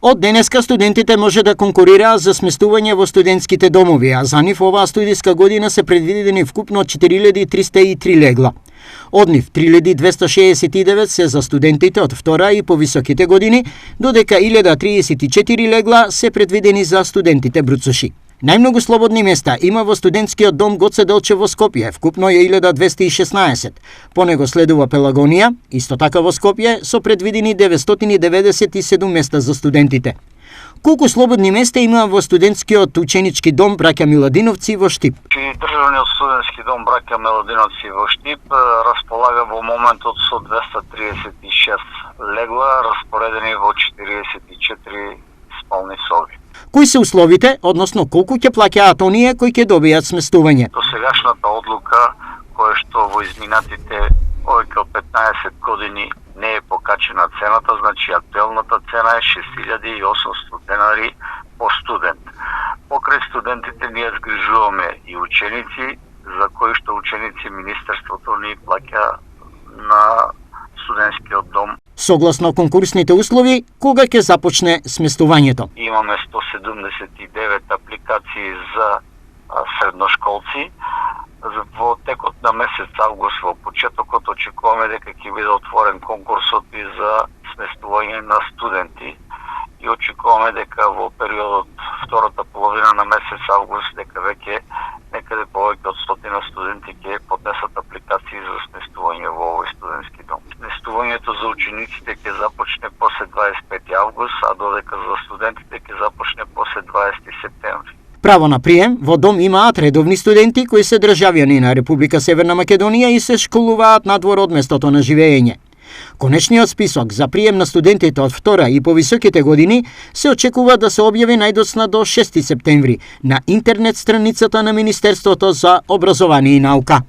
Од денеска студентите може да конкурираат за сместување во студентските домови, а за нив оваа студиска година се предвидени вкупно 4303 легла. Од нив 3269 се за студентите од втора и повисоките години, додека 1034 легла се предвидени за студентите бруцуши. Најмногу слободни места има во студентскиот дом Гоце Делчев во Скопје, вкупно е 1216. По него следува Пелагонија, исто така во Скопје, со предвидени 997 места за студентите. Колку слободни места има во студентскиот ученички дом Браќа Миладиновци во Штип? Државниот студентски дом Браќа Миладиновци во Штип располага во моментот со 236 легла, распоредени во 44 спални соби. Кои се условите, односно колку ќе плаќаат оние кои ќе добијат сместување? До сегашната одлука, која што во изминатите повеќе од 15 години не е покачена цената, значи актуелната цена е 6800 денари по студент. Покрај студентите ние згрижуваме и ученици, за кои што ученици Министерството ни плаќа на студентскиот дом. Согласно конкурсните услови, кога ќе започне сместувањето? Имаме 179 апликации за средношколци. Во текот на месец август, во почетокот, очекуваме дека ќе биде отворен конкурсот и за сместување на студенти. И очекуваме дека во периодот втората половина на месец август, дека веќе некаде повеќе од 100 студенти ќе поднесат апликации за сместување во овој студентски дом. Сместувањето за учениците ќе започне после 25 август, а додека за студентите ќе започне после 20 септември. Право на прием во дом имаат редовни студенти кои се државјани на Република Северна Македонија и се школуваат надвор од местото на живење. Конечниот список за прием на студентите од втора и повисоките години се очекува да се објави најдоцна до 6 септември на интернет страницата на Министерството за образование и наука.